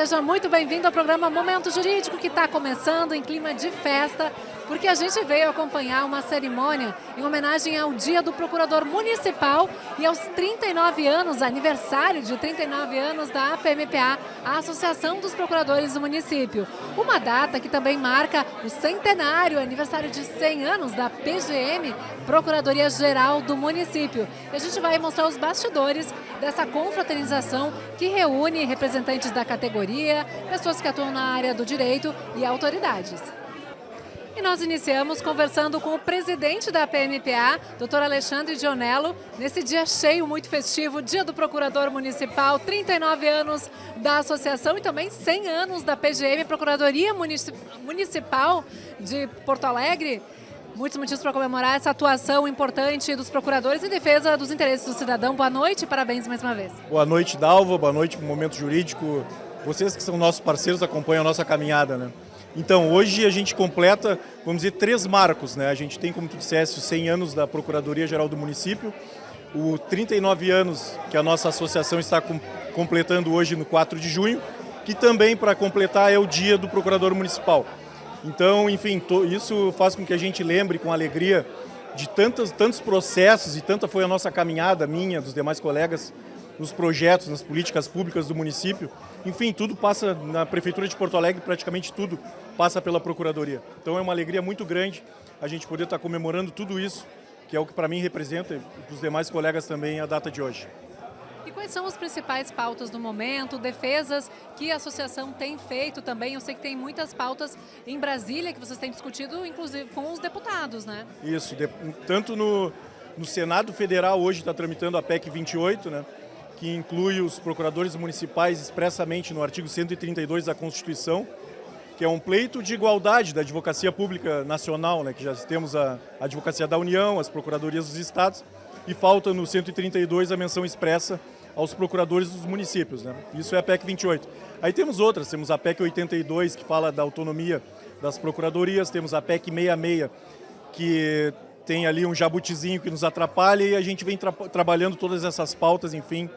seja muito bem-vindo ao programa Momento Jurídico, que está começando em clima de festa, porque a gente veio acompanhar uma cerimônia em homenagem ao Dia do Procurador Municipal e aos 39 anos, aniversário de 39 anos da APMPA, a Associação dos Procuradores do Município. Uma data que também marca o centenário, aniversário de 100 anos da PGM, Procuradoria Geral do Município. E a gente vai mostrar os bastidores dessa confraternização que reúne representantes da categoria, pessoas que atuam na área do direito e autoridades. E nós iniciamos conversando com o presidente da PMPA, Dr. Alexandre Gionello, nesse dia cheio, muito festivo, Dia do Procurador Municipal, 39 anos da associação e também 100 anos da PGM, Procuradoria Municipal de Porto Alegre. Muitos motivos para comemorar essa atuação importante dos procuradores em defesa dos interesses do cidadão. Boa noite e parabéns mais uma vez. Boa noite, Dalva. Boa noite para o Momento Jurídico. Vocês que são nossos parceiros acompanham a nossa caminhada, né? Então, hoje a gente completa, vamos dizer, 3 marcos, né? A gente tem, como tu disseste, os 100 anos da Procuradoria Geral do Município, os 39 anos que a nossa associação está completando hoje no 4 de junho, que também, para completar, é o Dia do Procurador Municipal. Então, enfim, isso faz com que a gente lembre com alegria de tantos processos e tanta foi a nossa caminhada, minha, dos demais colegas, nos projetos, nas políticas públicas do município. Enfim, tudo passa na Prefeitura de Porto Alegre, praticamente tudo passa pela Procuradoria. Então é uma alegria muito grande a gente poder estar comemorando tudo isso, que é o que para mim representa e para os demais colegas também a data de hoje. E quais são as principais pautas do momento, defesas que a associação tem feito também? Eu sei que tem muitas pautas em Brasília que vocês têm discutido, inclusive com os deputados, né? Isso, tanto no Senado Federal hoje está tramitando a PEC 28, né? Que inclui os procuradores municipais expressamente no artigo 132 da Constituição, que é um pleito de igualdade da Advocacia Pública Nacional, né? Que já temos a Advocacia da União, as Procuradorias dos Estados, e falta no 132 a menção expressa aos procuradores dos municípios, né? Isso é a PEC 28. Aí temos outras, temos a PEC 82, que fala da autonomia das procuradorias, temos a PEC 66, que tem ali um jabutizinho que nos atrapalha, e a gente vem trabalhando todas essas pautas, enfim,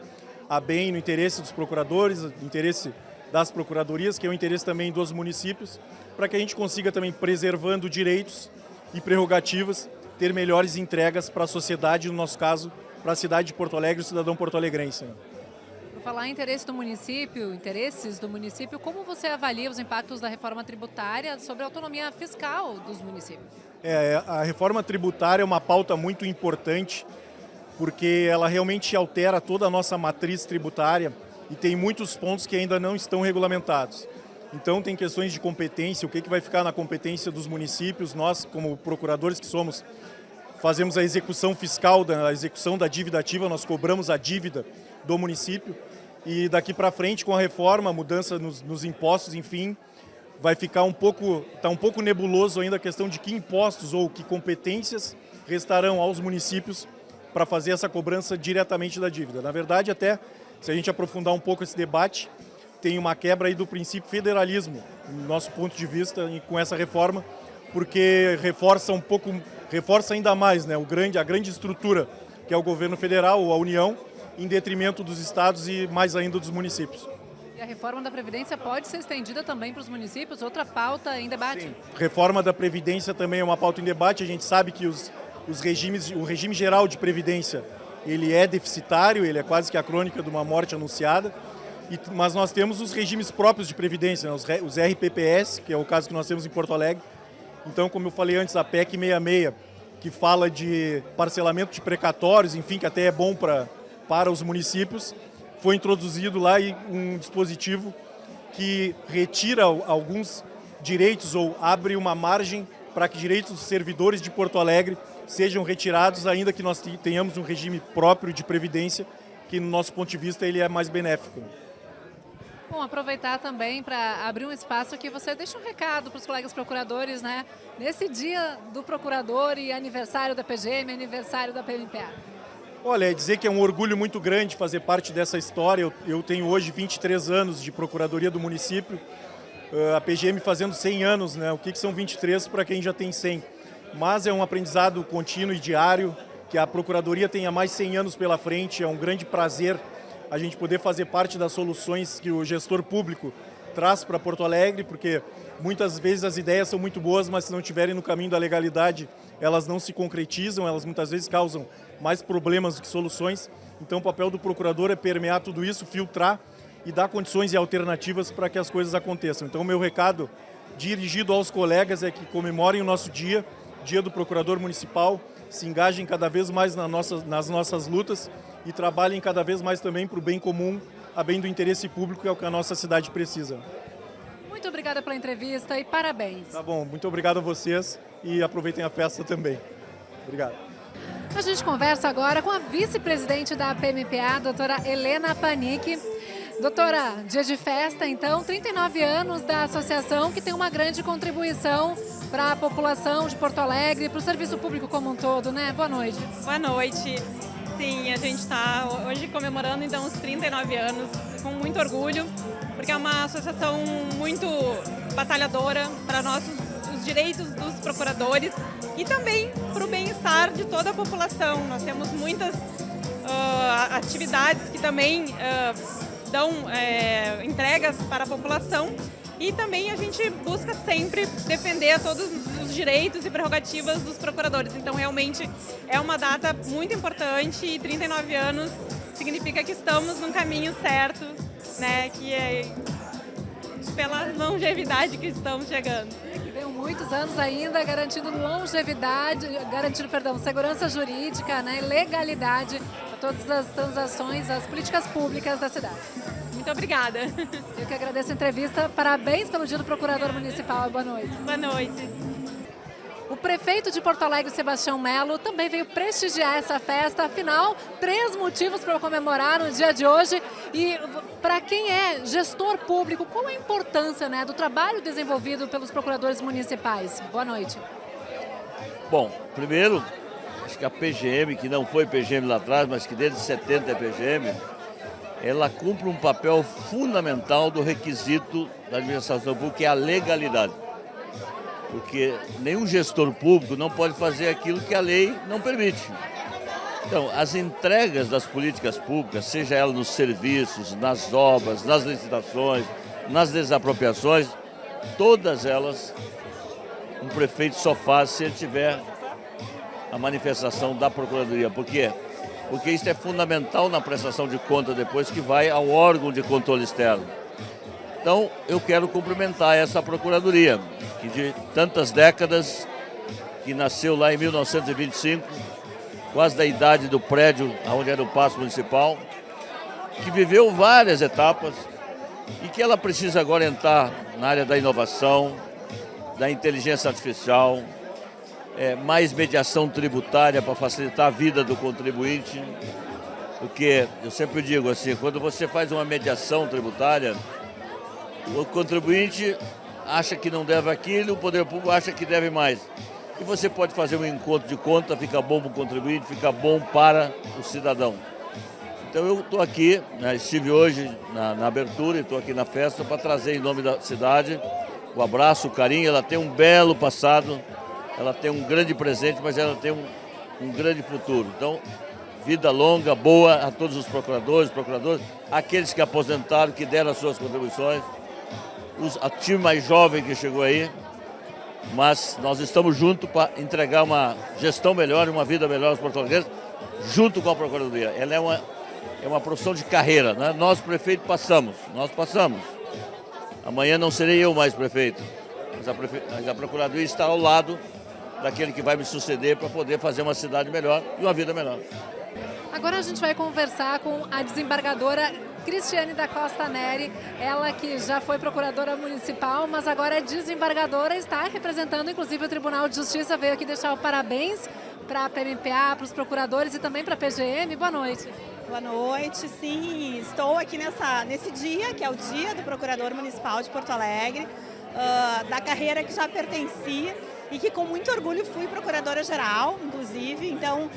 a bem no interesse dos procuradores, no interesse das procuradorias, que é o interesse também dos municípios, para que a gente consiga também, preservando direitos e prerrogativas, ter melhores entregas para a sociedade, no nosso caso, para a cidade de Porto Alegre, o cidadão porto-alegrense. Por falar em interesse do município, interesses do município, como você avalia os impactos da reforma tributária sobre a autonomia fiscal dos municípios? A reforma tributária é uma pauta muito importante, porque ela realmente altera toda a nossa matriz tributária e tem muitos pontos que ainda não estão regulamentados. Então tem questões de competência, o que vai ficar na competência dos municípios. Nós, como procuradores que somos, fazemos a execução fiscal, a execução da dívida ativa, nós cobramos a dívida do município e daqui para frente, com a reforma, a mudança nos impostos, enfim, vai ficar um pouco nebuloso ainda a questão de que impostos ou que competências restarão aos municípios para fazer essa cobrança diretamente da dívida. Na verdade, até se a gente aprofundar um pouco esse debate, tem uma quebra aí do princípio federalismo, no nosso ponto de vista, com essa reforma, porque reforça ainda mais, né, a grande estrutura que é o governo federal ou a União, em detrimento dos estados e mais ainda dos municípios. E a reforma da Previdência pode ser estendida também para os municípios? Outra pauta em debate? Sim. Reforma da Previdência também é uma pauta em debate. A gente sabe que o regime geral de Previdência, ele é deficitário, ele é quase que a crônica de uma morte anunciada, mas nós temos os regimes próprios de Previdência, né, os RPPS, que é o caso que nós temos em Porto Alegre. Então, como eu falei antes, a PEC 66, que fala de parcelamento de precatórios, enfim, que até é bom para os municípios, foi introduzido lá um dispositivo que retira alguns direitos ou abre uma margem para que direitos dos servidores de Porto Alegre sejam retirados, ainda que nós tenhamos um regime próprio de previdência, que no nosso ponto de vista ele é mais benéfico. Bom, aproveitar também para abrir um espaço que você deixa um recado para os colegas procuradores, né? Nesse dia do procurador e aniversário da PGM, aniversário da PMPA. Olha, é dizer que é um orgulho muito grande fazer parte dessa história. Eu tenho hoje 23 anos de Procuradoria do município, a PGM fazendo 100 anos, né? O que são 23 para quem já tem 100? Mas é um aprendizado contínuo e diário, que a Procuradoria tenha mais 100 anos pela frente. É um grande prazer a gente poder fazer parte das soluções que o gestor público traz para Porto Alegre, porque muitas vezes as ideias são muito boas, mas se não estiverem no caminho da legalidade, elas não se concretizam, elas muitas vezes causam mais problemas do que soluções. Então o papel do procurador é permear tudo isso, filtrar e dar condições e alternativas para que as coisas aconteçam. Então o meu recado dirigido aos colegas é que comemorem o nosso dia, Dia do Procurador Municipal, se engajem cada vez mais nas nossas lutas e trabalhem cada vez mais também para o bem comum, a bem do interesse público, que é o que a nossa cidade precisa. Muito obrigada pela entrevista e parabéns. Tá bom, muito obrigado a vocês e aproveitem a festa também. Obrigado. A gente conversa agora com a vice-presidente da PMPA, doutora Helena Panic. Doutora, dia de festa, então, 39 anos da associação, que tem uma grande contribuição para a população de Porto Alegre, para o serviço público como um todo, né? Boa noite. Boa noite. Sim, a gente está hoje comemorando então os 39 anos com muito orgulho, porque é uma associação muito batalhadora para os direitos dos procuradores e também para o bem-estar de toda a população. Nós temos muitas atividades que também dão entregas para a população e também a gente busca sempre defender todos os direitos e prerrogativas dos procuradores. Então realmente é uma data muito importante e 39 anos significa que estamos no caminho certo, né, que é pela longevidade que estamos chegando. Venham muitos anos ainda garantindo longevidade, segurança jurídica, né, legalidade para todas as transações, as políticas públicas da cidade. Muito obrigada. Eu que agradeço a entrevista. Parabéns pelo Dia do Procurador Municipal. Boa noite. Boa noite. O prefeito de Porto Alegre, Sebastião Melo, também veio prestigiar essa festa. Afinal, 3 motivos para comemorar no dia de hoje. E para quem é gestor público, qual a importância, né, do trabalho desenvolvido pelos procuradores municipais? Boa noite. Bom, primeiro, acho que a PGM, que não foi PGM lá atrás, mas que desde 70 é PGM, ela cumpre um papel fundamental do requisito da administração pública, que é a legalidade. Porque nenhum gestor público não pode fazer aquilo que a lei não permite. Então, as entregas das políticas públicas, seja ela nos serviços, nas obras, nas licitações, nas desapropriações, todas elas um prefeito só faz se ele tiver a manifestação da Procuradoria. Por quê? Porque isso é fundamental na prestação de conta depois que vai ao órgão de controle externo. Então, eu quero cumprimentar essa Procuradoria, que de tantas décadas, que nasceu lá em 1925, quase da idade do prédio onde era o Paço Municipal, que viveu várias etapas e que ela precisa agora entrar na área da inovação, da inteligência artificial, mais mediação tributária para facilitar a vida do contribuinte, porque eu sempre digo assim, quando você faz uma mediação tributária, o contribuinte acha que não deve aquilo, o poder público acha que deve mais. E você pode fazer um encontro de conta, fica bom para o contribuinte, fica bom para o cidadão. Então eu estou aqui, né, estive hoje na abertura e estou aqui na festa para trazer em nome da cidade o abraço, o carinho. Ela tem um belo passado, ela tem um grande presente, mas ela tem um grande futuro. Então, vida longa, boa a todos os procuradores, aqueles que aposentaram, que deram as suas contribuições, o time mais jovem que chegou aí, mas nós estamos juntos para entregar uma gestão melhor e uma vida melhor aos portugueses, junto com a Procuradoria. Ela é uma profissão de carreira, né? Nós, prefeito, nós passamos. Amanhã não serei eu mais prefeito, mas a Procuradoria está ao lado daquele que vai me suceder para poder fazer uma cidade melhor e uma vida melhor. Agora a gente vai conversar com a desembargadora Cristiane da Costa Neri, ela que já foi procuradora municipal, mas agora é desembargadora, está representando inclusive o Tribunal de Justiça, veio aqui deixar o parabéns para a PMPA, para os procuradores e também para a PGM. Boa noite. Boa noite, sim, estou aqui nesse dia, que é o dia do Procurador Municipal de Porto Alegre, da carreira que já pertencia e que com muito orgulho fui procuradora-geral, inclusive, então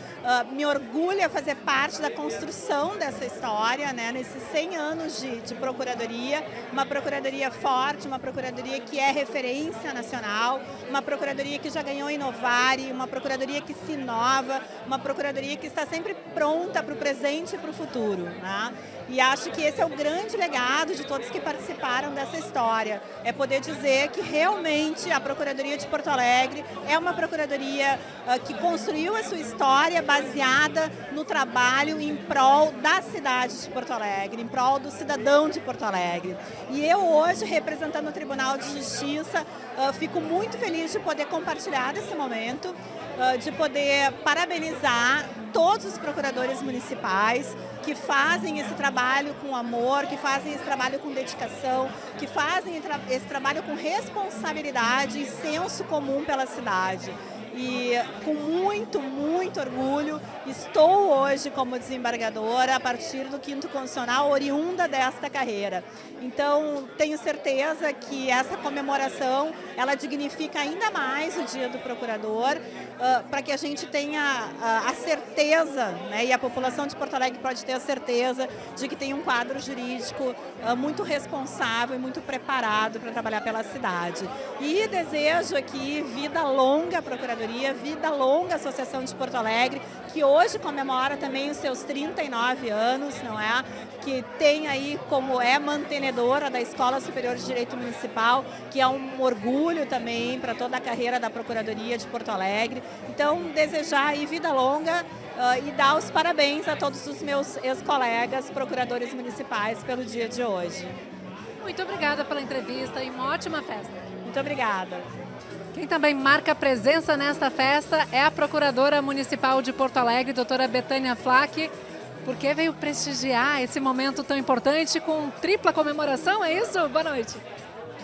me orgulha fazer parte da construção dessa história, né, nesses 100 anos de procuradoria, uma procuradoria forte, uma procuradoria que é referência nacional, uma procuradoria que já ganhou Inovare, uma procuradoria que se inova, uma procuradoria que está sempre pronta para o presente e para o futuro, né? E acho que esse é o grande legado de todos que participaram dessa história, é poder dizer que realmente a Procuradoria de Porto Alegre é uma procuradoria que construiu a sua história baseada no trabalho em prol da cidade de Porto Alegre, em prol do cidadão de Porto Alegre. E eu hoje, representando o Tribunal de Justiça, fico muito feliz de poder compartilhar desse momento, de poder parabenizar todos os procuradores municipais que fazem esse trabalho com amor, que fazem esse trabalho com dedicação, que fazem esse trabalho com responsabilidade e senso comum pela cidade. E com muito, muito orgulho, estou hoje como desembargadora a partir do 5º Constitucional, oriunda desta carreira. Então, tenho certeza que essa comemoração, ela dignifica ainda mais o Dia do Procurador, para que a gente tenha a certeza, né, e a população de Porto Alegre pode ter a certeza de que tem um quadro jurídico muito responsável e muito preparado para trabalhar pela cidade. E desejo aqui vida longa à Procuradoria, vida longa à Associação de Porto Alegre, que hoje comemora também os seus 39 anos, não é? Que tem aí como mantenedora da Escola Superior de Direito Municipal, que é um orgulho também para toda a carreira da Procuradoria de Porto Alegre. Então, desejar aí vida longa e dar os parabéns a todos os meus ex-colegas procuradores municipais pelo dia de hoje. Muito obrigada pela entrevista e uma ótima festa. Muito obrigada. Quem também marca presença nesta festa é a Procuradora Municipal de Porto Alegre, doutora Betânia Flack, porque veio prestigiar esse momento tão importante com tripla comemoração, é isso? Boa noite.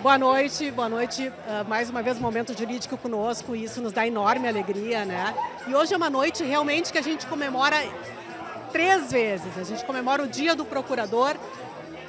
Boa noite, boa noite. Mais uma vez, momento jurídico conosco, e isso nos dá enorme alegria, né? E hoje é uma noite realmente que a gente comemora 3 vezes. A gente comemora o Dia do Procurador,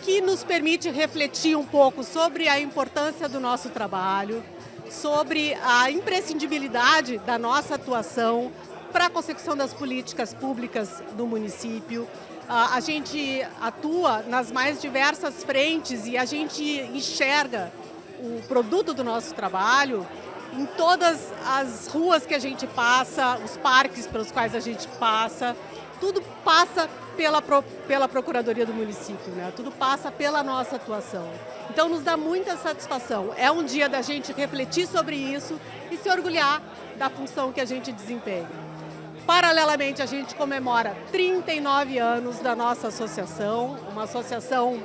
que nos permite refletir um pouco sobre a importância do nosso trabalho, sobre a imprescindibilidade da nossa atuação para a consecução das políticas públicas do município. A gente atua nas mais diversas frentes e a gente enxerga o produto do nosso trabalho em todas as ruas que a gente passa, os parques pelos quais a gente passa. Tudo passa pela Procuradoria do município, né? Tudo passa pela nossa atuação. Então nos dá muita satisfação. É um dia da gente refletir sobre isso e se orgulhar da função que a gente desempenha. Paralelamente, a gente comemora 39 anos da nossa associação, uma associação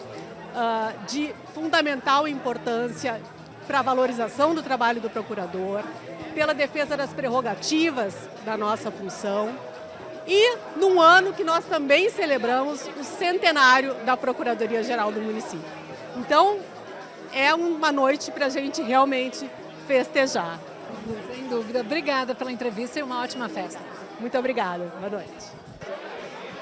de fundamental importância para a valorização do trabalho do procurador, pela defesa das prerrogativas da nossa função. E num ano que nós também celebramos o centenário da Procuradoria-Geral do município. Então, é uma noite para a gente realmente festejar. Sem dúvida. Obrigada pela entrevista e uma ótima festa. Muito obrigada. Boa noite.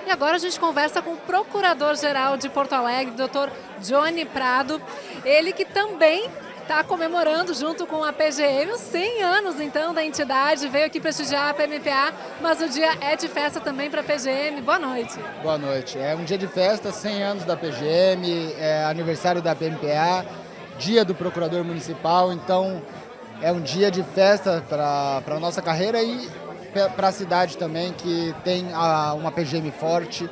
E agora a gente conversa com o Procurador-Geral de Porto Alegre, Dr. Johnny Prado. Ele que também está comemorando, junto com a PGM, os 100 anos, então, da entidade. Veio aqui prestigiar a PMPA, mas o dia é de festa também para a PGM. Boa noite. Boa noite. É um dia de festa, 100 anos da PGM, é aniversário da PMPA, dia do Procurador Municipal, então é um dia de festa para a nossa carreira e para a cidade também, que tem uma PGM forte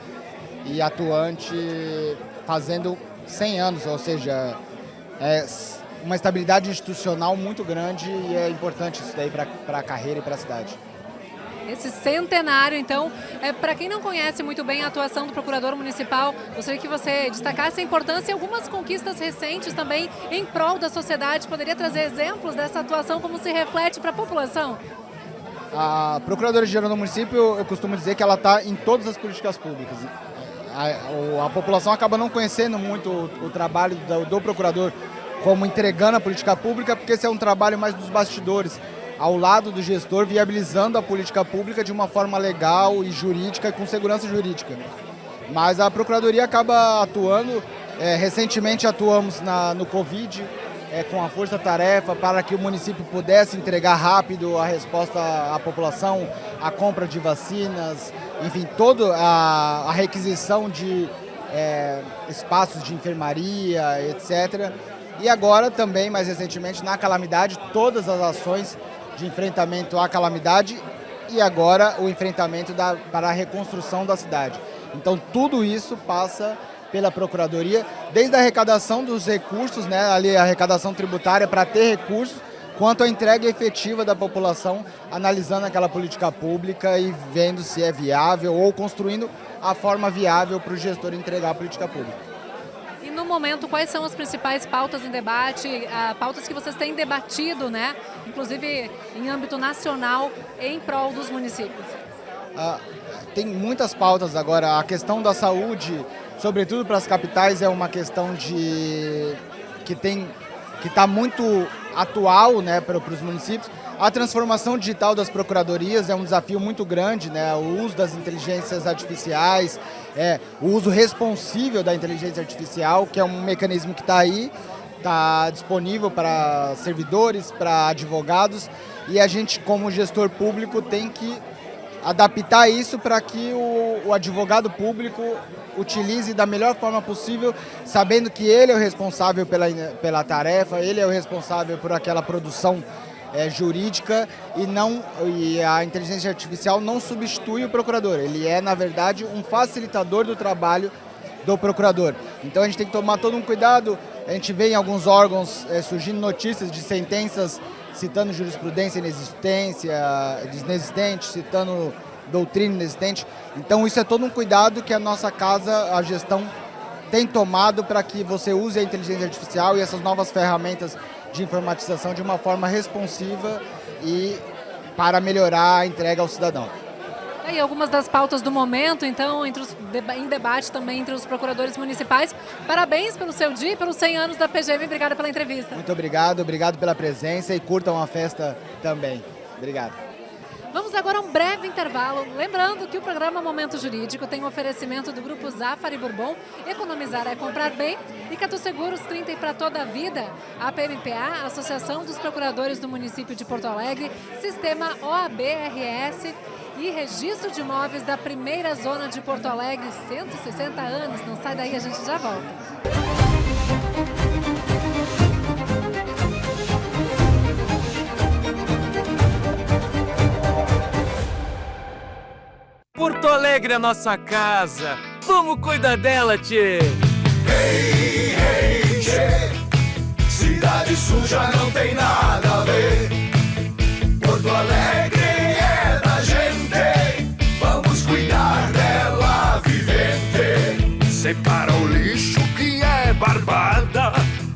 e atuante, fazendo 100 anos, ou seja, uma estabilidade institucional muito grande, e é importante isso daí para a carreira e para a cidade. Esse centenário, então, para quem não conhece muito bem a atuação do Procurador Municipal, gostaria que você destacasse a importância e algumas conquistas recentes também em prol da sociedade. Poderia trazer exemplos dessa atuação, como se reflete para a população? A Procuradoria-Geral do município, eu costumo dizer que ela está em todas as políticas públicas. A população acaba não conhecendo muito o trabalho do procurador como entregando a política pública, porque esse é um trabalho mais dos bastidores, ao lado do gestor, viabilizando a política pública de uma forma legal e jurídica, com segurança jurídica. Mas a Procuradoria acaba atuando, recentemente atuamos no Covid, com a força-tarefa para que o município pudesse entregar rápido a resposta à população, a compra de vacinas, enfim, toda a requisição de espaços de enfermaria, etc. E agora também, mais recentemente, na calamidade, todas as ações de enfrentamento à calamidade e agora o enfrentamento para a reconstrução da cidade. Então tudo isso passa pela Procuradoria, desde a arrecadação dos recursos, né, ali a arrecadação tributária para ter recursos, quanto a entrega efetiva da população, analisando aquela política pública e vendo se é viável ou construindo a forma viável para o gestor entregar a política pública. E no momento, quais são as principais pautas em debate, pautas que vocês têm debatido, né, inclusive em âmbito nacional, em prol dos municípios? Tem muitas pautas agora. A questão da saúde, sobretudo para as capitais, é uma questão que está muito atual, né, para os municípios. A transformação digital das procuradorias é um desafio muito grande, né? O uso das inteligências artificiais, o uso responsível da inteligência artificial, que é um mecanismo que está aí, está disponível para servidores, para advogados, e a gente, como gestor público, tem que adaptar isso para que o advogado público utilize da melhor forma possível, sabendo que ele é o responsável pela tarefa, ele é o responsável por aquela produção jurídica e a inteligência artificial não substitui o procurador. Ele é, na verdade, um facilitador do trabalho do procurador. Então a gente tem que tomar todo um cuidado. A gente vê em alguns órgãos surgindo notícias de sentenças citando jurisprudência inexistente, citando doutrina inexistente. Então isso é todo um cuidado que a nossa casa, a gestão, tem tomado para que você use a inteligência artificial e essas novas ferramentas de informatização de uma forma responsiva e para melhorar a entrega ao cidadão. E algumas das pautas do momento, então, em debate também entre os procuradores municipais. Parabéns pelo seu dia e pelos 100 anos da PGM. Obrigada pela entrevista. Muito obrigado pela presença e curtam a festa também. Obrigado. Vamos agora a um breve intervalo. Lembrando que o programa Momento Jurídico tem um oferecimento do Grupo Zafari Bourbon, Economizar é Comprar Bem, e Catu Seguros 30 e para toda a vida, a PMPA, Associação dos Procuradores do Município de Porto Alegre, Sistema OAB-RS e Registro de Imóveis da Primeira Zona de Porto Alegre, 160 anos. Não sai daí, a gente já volta. Porto Alegre é nossa casa. Vamos cuidar dela, tchê. Hey, hey, tchê. Cidade suja não tem nada a ver. Porto Alegre é da gente. Vamos cuidar dela vivente. Separa o lixo que é barbada.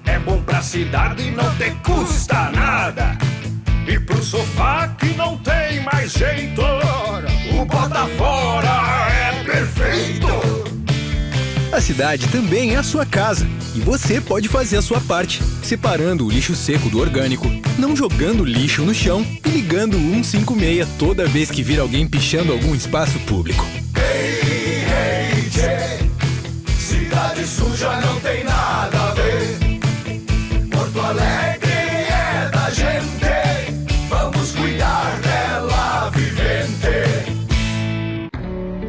É bom pra cidade e não te custa nada. E pro sofá que não tem mais jeito, o bota fora é perfeito. A cidade também é a sua casa e você pode fazer a sua parte, separando o lixo seco do orgânico, não jogando lixo no chão e ligando o 156 toda vez que vir alguém pichando algum espaço público. Hey, hey, tchê. Cidade suja não tem nada a ver. Porto Alegre é da gente. Vamos cuidar dela vivente.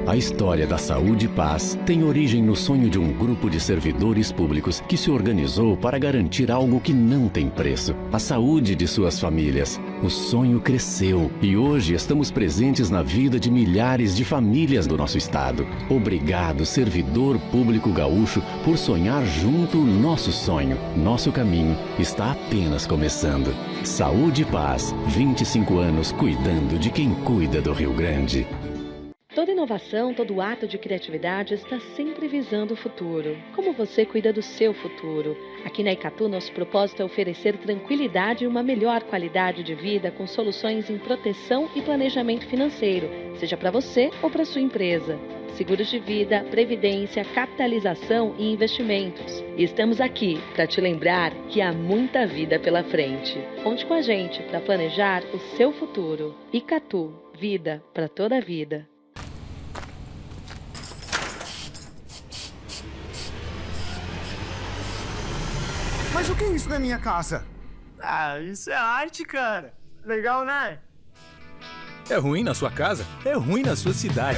A história da Saúde e Paz tem origem no sonho de um grupo de servidores públicos que se organizou para garantir algo que não tem preço: a saúde de suas famílias. O sonho cresceu e hoje estamos presentes na vida de milhares de famílias do nosso estado. Obrigado, servidor público gaúcho, por sonhar junto o nosso sonho. Nosso caminho está apenas começando. Saúde e Paz, 25 anos cuidando de quem cuida do Rio Grande. Toda inovação, todo ato de criatividade está sempre visando o futuro. Como você cuida do seu futuro? Aqui na Icatu, nosso propósito é oferecer tranquilidade e uma melhor qualidade de vida com soluções em proteção e planejamento financeiro, seja para você ou para sua empresa. Seguros de vida, previdência, capitalização e investimentos. E estamos aqui para te lembrar que há muita vida pela frente. Conte com a gente para planejar o seu futuro. Icatu, vida para toda a vida. Mas o que é isso na minha casa? Ah, isso é arte, cara. Legal, né? É ruim na sua casa? É ruim na sua cidade.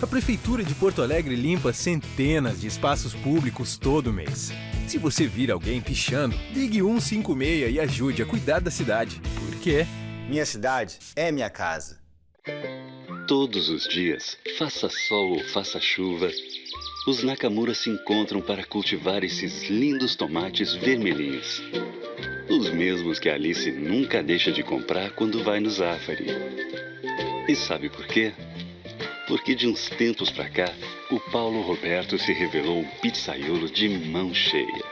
A Prefeitura de Porto Alegre limpa centenas de espaços públicos todo mês. Se você vir alguém pichando, ligue 156 e ajude a cuidar da cidade. Por quê? Minha cidade é minha casa. Todos os dias, faça sol ou faça chuva, os Nakamura se encontram para cultivar esses lindos tomates vermelhinhos. Os mesmos que a Alice nunca deixa de comprar quando vai no Zafari. E sabe por quê? Porque de uns tempos pra cá, o Paulo Roberto se revelou um pizzaiolo de mão cheia.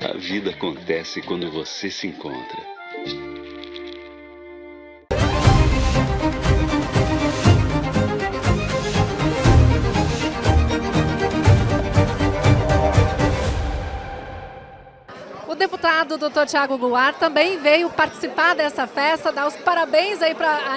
A vida acontece quando você se encontra. O deputado Dr. Thiago Goulart também veio participar dessa festa, dar os parabéns aí para as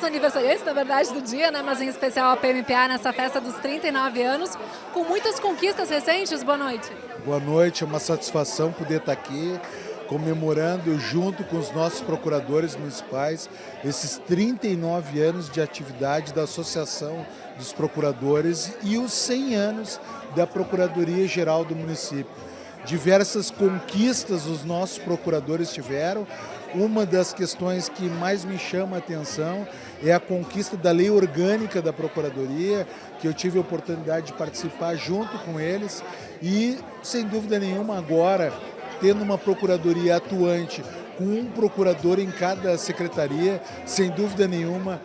aniversariantes, na verdade, do dia, né? Mas em especial a PMPA nessa festa dos 39 anos, com muitas conquistas recentes. Boa noite. Boa noite, é uma satisfação poder estar aqui comemorando junto com os nossos procuradores municipais esses 39 anos de atividade da Associação dos Procuradores e os 100 anos da Procuradoria-Geral do município. Diversas conquistas os nossos procuradores tiveram. Uma das questões que mais me chama a atenção é a conquista da lei orgânica da Procuradoria, que eu tive a oportunidade de participar junto com eles e, sem dúvida nenhuma, agora, tendo uma Procuradoria atuante, com um procurador em cada secretaria, sem dúvida nenhuma,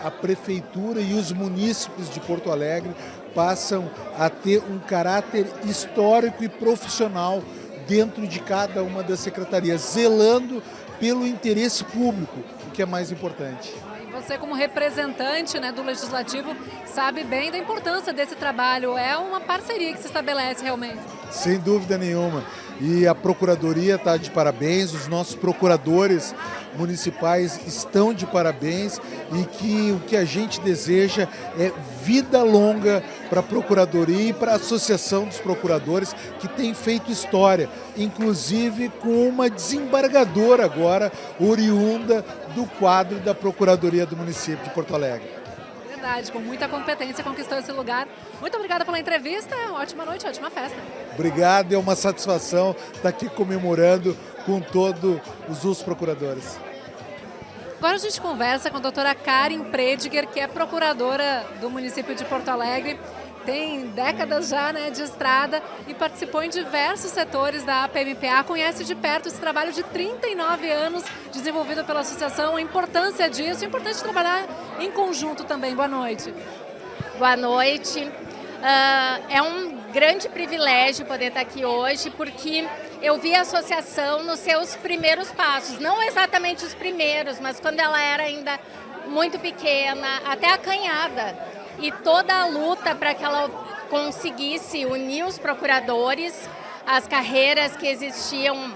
a Prefeitura e os munícipes de Porto Alegre passam a ter um caráter histórico e profissional dentro de cada uma das secretarias, zelando pelo interesse público, o que é mais importante. Você, como representante, né, do Legislativo, sabe bem da importância desse trabalho. É uma parceria que se estabelece realmente. Sem dúvida nenhuma. E a Procuradoria está de parabéns, os nossos procuradores municipais estão de parabéns e que o que a gente deseja é vida longa para a Procuradoria e para a Associação dos Procuradores, que tem feito história, inclusive com uma desembargadora agora, oriunda do quadro da Procuradoria do município de Porto Alegre. Verdade, com muita competência conquistou esse lugar. Muito obrigada pela entrevista, ótima noite, ótima festa. Obrigado, é uma satisfação estar aqui comemorando com todos os procuradores. Agora a gente conversa com a doutora Karen Prediger, que é procuradora do município de Porto Alegre. Tem décadas já, né, de estrada e participou em diversos setores da PMPA, conhece de perto esse trabalho de 39 anos desenvolvido pela associação, a importância disso, é importante trabalhar em conjunto também. Boa noite. Boa noite. É um grande privilégio poder estar aqui hoje, porque eu vi a associação nos seus primeiros passos, não exatamente os primeiros, mas quando ela era ainda muito pequena, até acanhada. E toda a luta para que ela conseguisse unir os procuradores, as carreiras que existiam,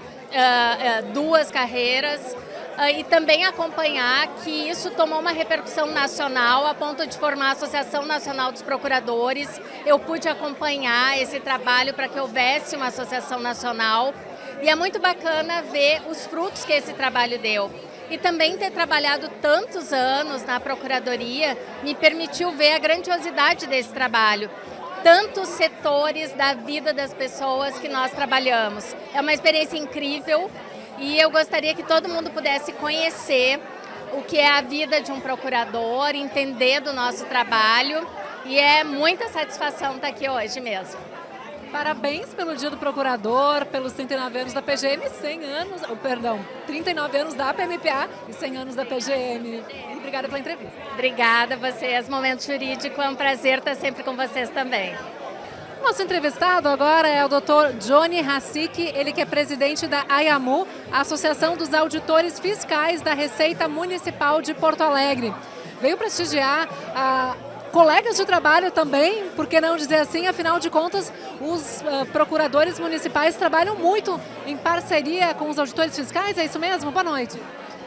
duas carreiras, e também acompanhar que isso tomou uma repercussão nacional a ponto de formar a Associação Nacional dos Procuradores. Eu pude acompanhar esse trabalho para que houvesse uma associação nacional e é muito bacana ver os frutos que esse trabalho deu. E também ter trabalhado tantos anos na Procuradoria me permitiu ver a grandiosidade desse trabalho. Tantos setores da vida das pessoas que nós trabalhamos. É uma experiência incrível e eu gostaria que todo mundo pudesse conhecer o que é a vida de um procurador, entender do nosso trabalho e é muita satisfação estar aqui hoje mesmo. Parabéns pelo Dia do Procurador, pelos 39 anos da PGM, 39 anos da PMPA e 100 anos da PGM. Obrigada pela entrevista. Obrigada a vocês. Momento Jurídico, é um prazer estar sempre com vocês também. Nosso entrevistado agora é o Dr. Johnny Hassick, ele que é presidente da AIAMU, a Associação dos Auditores Fiscais da Receita Municipal de Porto Alegre. Veio prestigiar colegas de trabalho também, por que não dizer assim, afinal de contas, os procuradores municipais trabalham muito em parceria com os auditores fiscais, é isso mesmo? Boa noite.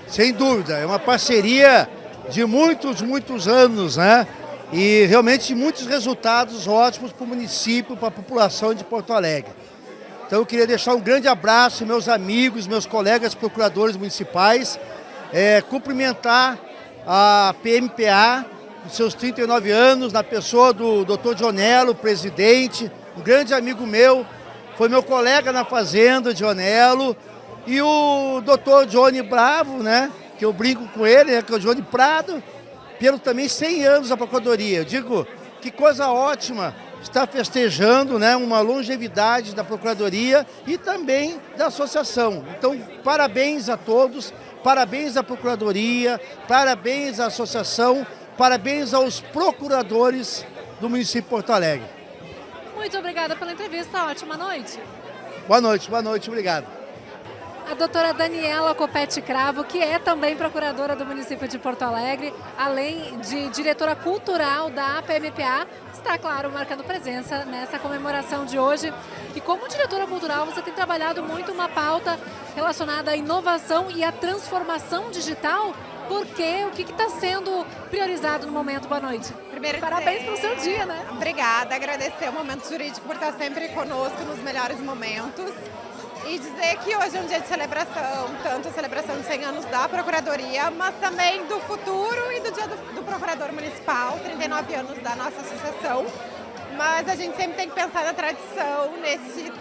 Sem dúvida, é uma parceria de muitos anos, né? e realmente muitos resultados ótimos para o município, para a população de Porto Alegre. Então eu queria deixar um grande abraço aos meus amigos, meus colegas procuradores municipais, cumprimentar a PMPA, nos seus 39 anos, na pessoa do Dr. Dionello, presidente, um grande amigo meu, foi meu colega na fazenda, Dionello, e o Dr. Johnny Bravo, né, que eu brinco com ele, né, que é o Johnny Prado, pelo também 100 anos da Procuradoria. Eu digo, que coisa ótima estar festejando, né, uma longevidade da Procuradoria e também da associação. Então, parabéns a todos, parabéns à Procuradoria, parabéns à associação, parabéns aos procuradores do município de Porto Alegre. Muito obrigada pela entrevista, ótima noite. Boa noite, obrigado. A doutora Daniela Copete Cravo, que é também procuradora do município de Porto Alegre, além de diretora cultural da APMPA, está, claro, marcando presença nessa comemoração de hoje. E como diretora cultural, você tem trabalhado muito uma pauta relacionada à inovação e à transformação digital. Por quê? O que está sendo priorizado no momento? Boa noite. Primeiro, parabéns pelo seu dia, né? Obrigada, agradecer o Momento Jurídico por estar sempre conosco nos melhores momentos. E dizer que hoje é um dia de celebração, tanto a celebração de 100 anos da Procuradoria, mas também do futuro e do dia do Procurador Municipal, 39 anos da nossa associação. Mas a gente sempre tem que pensar na tradição, nesse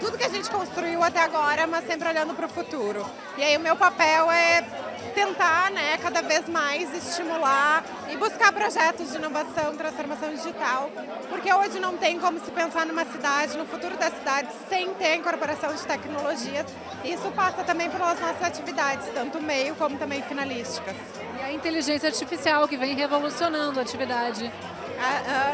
tudo que a gente construiu até agora, mas sempre olhando para o futuro. E aí o meu papel é tentar, né, cada vez mais estimular e buscar projetos de inovação, transformação digital, porque hoje não tem como se pensar numa cidade, no futuro da cidade, sem ter a incorporação de tecnologias. Isso passa também pelas nossas atividades, tanto meio como também finalísticas. E a inteligência artificial que vem revolucionando a atividade.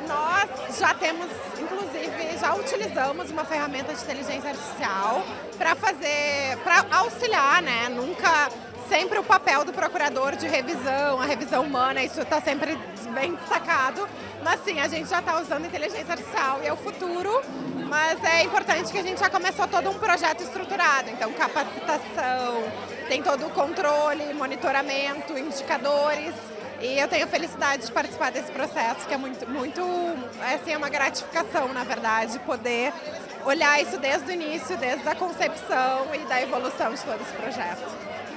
Nós já temos, inclusive, já utilizamos uma ferramenta de inteligência artificial para auxiliar, né? Nunca, sempre o papel do procurador de revisão, a revisão humana, isso está sempre bem destacado. Mas sim, a gente já está usando inteligência artificial e é o futuro, mas é importante que a gente já começou todo um projeto estruturado. Então, capacitação, tem todo o controle, monitoramento, indicadores. E eu tenho a felicidade de participar desse processo, que é muito assim, é uma gratificação, na verdade, poder olhar isso desde o início, desde a concepção e da evolução de todo esse projeto.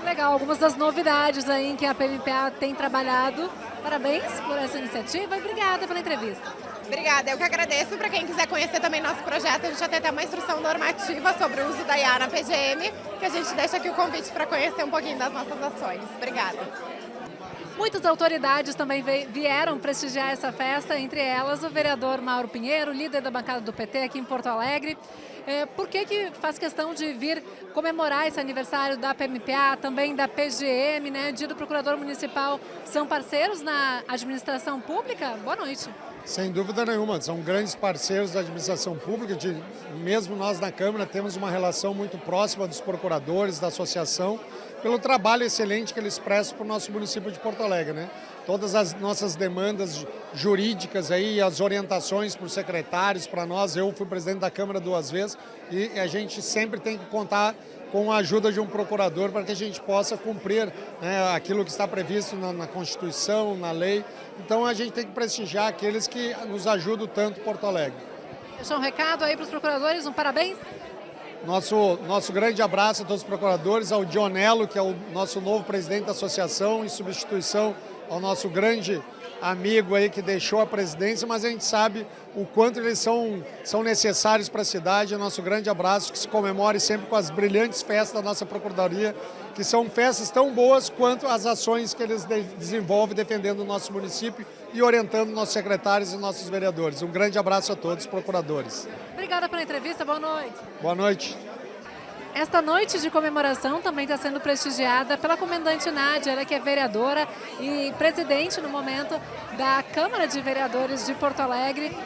Legal, algumas das novidades aí em que a PMPA tem trabalhado. Parabéns por essa iniciativa e obrigada pela entrevista. Obrigada, eu que agradeço. Para quem quiser conhecer também nosso projeto, a gente já tem até uma instrução normativa sobre o uso da IA na PGM, que a gente deixa aqui o convite para conhecer um pouquinho das nossas ações. Obrigada. Muitas autoridades também vieram prestigiar essa festa, entre elas o vereador Mauro Pinheiro, líder da bancada do PT aqui em Porto Alegre. Por que faz questão de vir comemorar esse aniversário da PMPA, também da PGM, né? Dia do Procurador Municipal, são parceiros na administração pública? Boa noite. Sem dúvida nenhuma, são grandes parceiros da administração pública, mesmo nós na Câmara temos uma relação muito próxima dos procuradores, da associação, pelo trabalho excelente que eles prestam para o nosso município de Porto Alegre, né? Todas as nossas demandas jurídicas aí, as orientações para os secretários, para nós, eu fui presidente da Câmara 2 vezes e a gente sempre tem que contar com a ajuda de um procurador para que a gente possa cumprir, né, aquilo que está previsto na Constituição, na lei. Então a gente tem que prestigiar aqueles que nos ajudam tanto em Porto Alegre. Deixar um recado aí para os procuradores, um parabéns. Nosso grande abraço a todos os procuradores, ao Dionello, que é o nosso novo presidente da associação, em substituição ao nosso grande amigo aí que deixou a presidência, mas a gente sabe o quanto eles são necessários para a cidade. Nosso grande abraço, que se comemore sempre com as brilhantes festas da nossa Procuradoria, que são festas tão boas quanto as ações que eles desenvolvem defendendo o nosso município e orientando nossos secretários e nossos vereadores. Um grande abraço a todos os procuradores. Obrigada pela entrevista, boa noite. Boa noite. Esta noite de comemoração também está sendo prestigiada pela comandante Nádia, ela que é vereadora e presidente no momento da Câmara de Vereadores de Porto Alegre.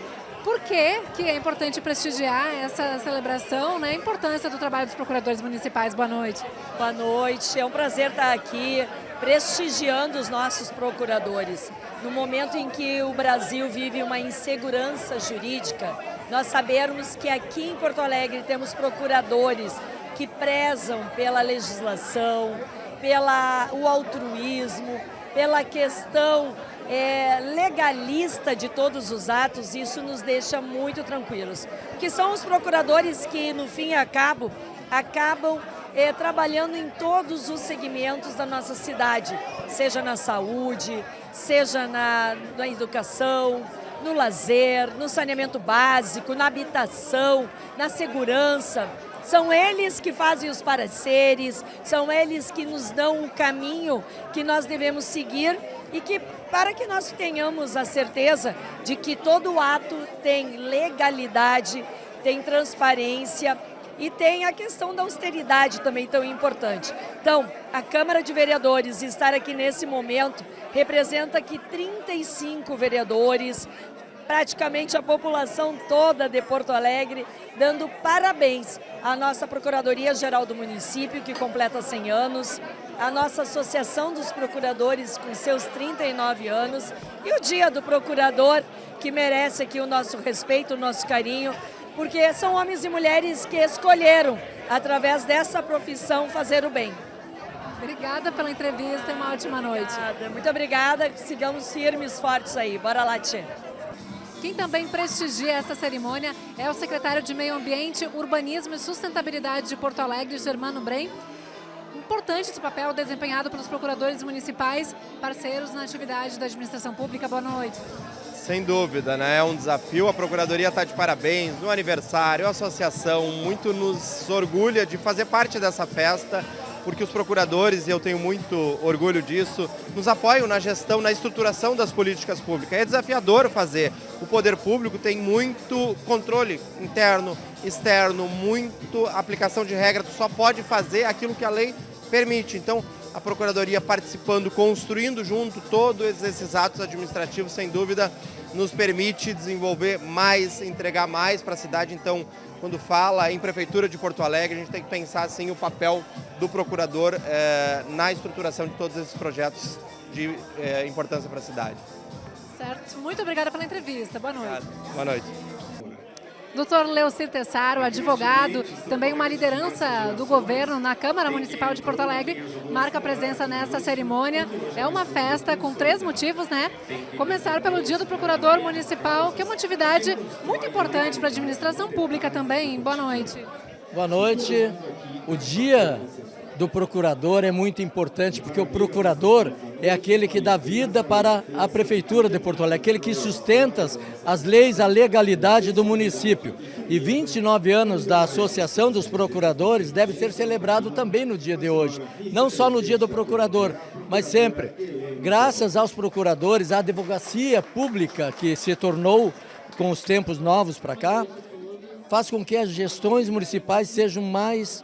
Por que é importante prestigiar essa celebração, né? A importância do trabalho dos procuradores municipais. Boa noite. Boa noite, é um prazer estar aqui prestigiando os nossos procuradores. No momento em que o Brasil vive uma insegurança jurídica, nós sabemos que aqui em Porto Alegre temos procuradores que prezam pela legislação, pelo altruísmo, pela questão legalista de todos os atos, isso nos deixa muito tranquilos. Porque são os procuradores que, no fim e ao cabo, acabam trabalhando em todos os segmentos da nossa cidade, seja na saúde, seja na educação, no lazer, no saneamento básico, na habitação, na segurança. São eles que fazem os pareceres, são eles que nos dão o caminho que nós devemos seguir e que, para que nós tenhamos a certeza de que todo ato tem legalidade, tem transparência e tem a questão da austeridade também tão importante. Então, a Câmara de Vereadores estar aqui nesse momento representa que 35 vereadores, praticamente a população toda de Porto Alegre, dando parabéns à nossa Procuradoria-Geral do município, que completa 100 anos, a nossa Associação dos Procuradores, com seus 39 anos, e o Dia do Procurador, que merece aqui o nosso respeito, o nosso carinho, porque são homens e mulheres que escolheram, através dessa profissão, fazer o bem. Obrigada pela entrevista e uma ótima noite. Muito obrigada, sigamos firmes, fortes aí. Bora lá, tchê. Quem também prestigia essa cerimônia é o secretário de Meio Ambiente, Urbanismo e Sustentabilidade de Porto Alegre, Germano Brem. Importante esse papel desempenhado pelos procuradores municipais, parceiros na atividade da administração pública. Boa noite. Sem dúvida, né? É um desafio, a Procuradoria está de parabéns, no aniversário, a associação muito nos orgulha de fazer parte dessa festa, porque os procuradores, e eu tenho muito orgulho disso, nos apoiam na gestão, na estruturação das políticas públicas. É desafiador fazer. O poder público tem muito controle interno, externo, muito aplicação de regra, tu só pode fazer aquilo que a lei permite. Então, a Procuradoria participando, construindo junto todos esses atos administrativos, sem dúvida, nos permite desenvolver mais, entregar mais para a cidade. Então, quando fala em Prefeitura de Porto Alegre, a gente tem que pensar assim, o papel do procurador na estruturação de todos esses projetos de importância para a cidade. Certo. Muito obrigada pela entrevista. Boa noite. Obrigado. Boa noite. Dr. Leocir Tessaro, advogado, também uma liderança do governo na Câmara Municipal de Porto Alegre, marca a presença nessa cerimônia. É uma festa com 3 motivos, né? Começar pelo Dia do Procurador Municipal, que é uma atividade muito importante para a administração pública também. Boa noite. Boa noite. O Dia do Procurador é muito importante, porque o procurador é aquele que dá vida para a Prefeitura de Porto Alegre, aquele que sustenta as leis, a legalidade do município. E 29 anos da Associação dos Procuradores deve ser celebrado também no dia de hoje. Não só no Dia do Procurador, mas sempre. Graças aos procuradores, à advocacia pública que se tornou com os tempos novos para cá, faz com que as gestões municipais sejam mais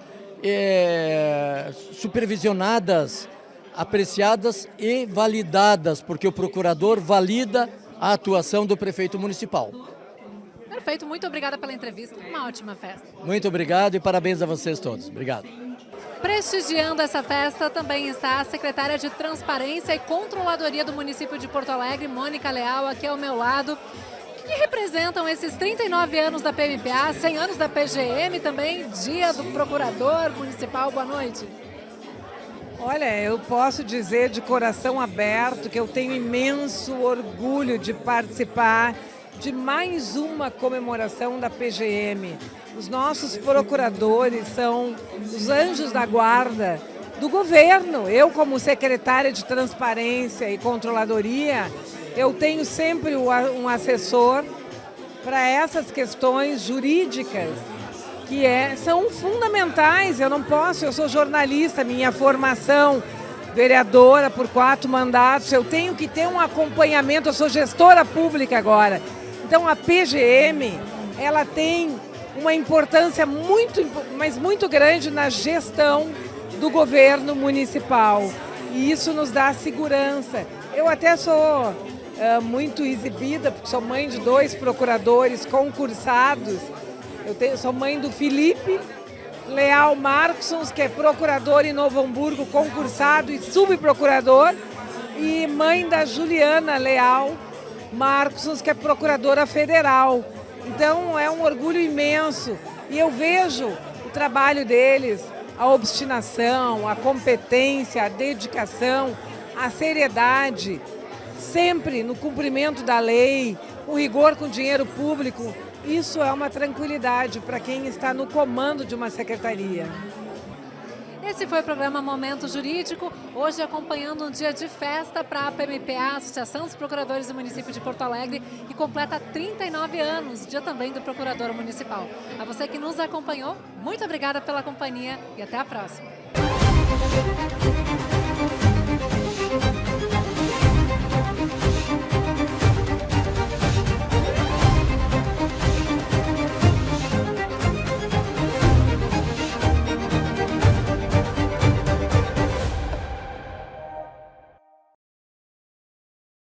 supervisionadas, apreciadas e validadas, porque o procurador valida a atuação do prefeito municipal. Perfeito, muito obrigada pela entrevista, uma ótima festa. Muito obrigado e parabéns a vocês todos. Obrigado. Prestigiando essa festa também está a secretária de Transparência e Controladoria do município de Porto Alegre, Mônica Leal, aqui ao meu lado. O que representam esses 39 anos da PMPA, 100 anos da PGM também, Dia do Procurador Municipal? Boa noite. Olha, eu posso dizer de coração aberto que eu tenho imenso orgulho de participar de mais uma comemoração da PGM. Os nossos procuradores são os anjos da guarda do governo. Eu, como secretária de Transparência e Controladoria, eu tenho sempre um assessor para essas questões jurídicas que são fundamentais. Eu sou jornalista, minha formação, vereadora por 4 mandatos, eu tenho que ter um acompanhamento, eu sou gestora pública agora. Então a PGM, ela tem uma importância muito grande na gestão do governo municipal. E isso nos dá segurança. Eu até sou muito exibida, porque sou mãe de 2 procuradores concursados. Sou mãe do Felipe Leal Marcos, que é procurador em Novo Hamburgo, concursado e subprocurador, e mãe da Juliana Leal Marcos, que é procuradora federal. Então é um orgulho imenso e eu vejo o trabalho deles, a obstinação, a competência, a dedicação, a seriedade. sempre no cumprimento da lei, com rigor com dinheiro público. Isso é uma tranquilidade para quem está no comando de uma secretaria. Esse foi o programa Momento Jurídico, hoje acompanhando um dia de festa para a PMPA, Associação dos Procuradores do Município de Porto Alegre, que completa 39 anos, dia também do Procurador Municipal. A você que nos acompanhou, muito obrigada pela companhia e até a próxima.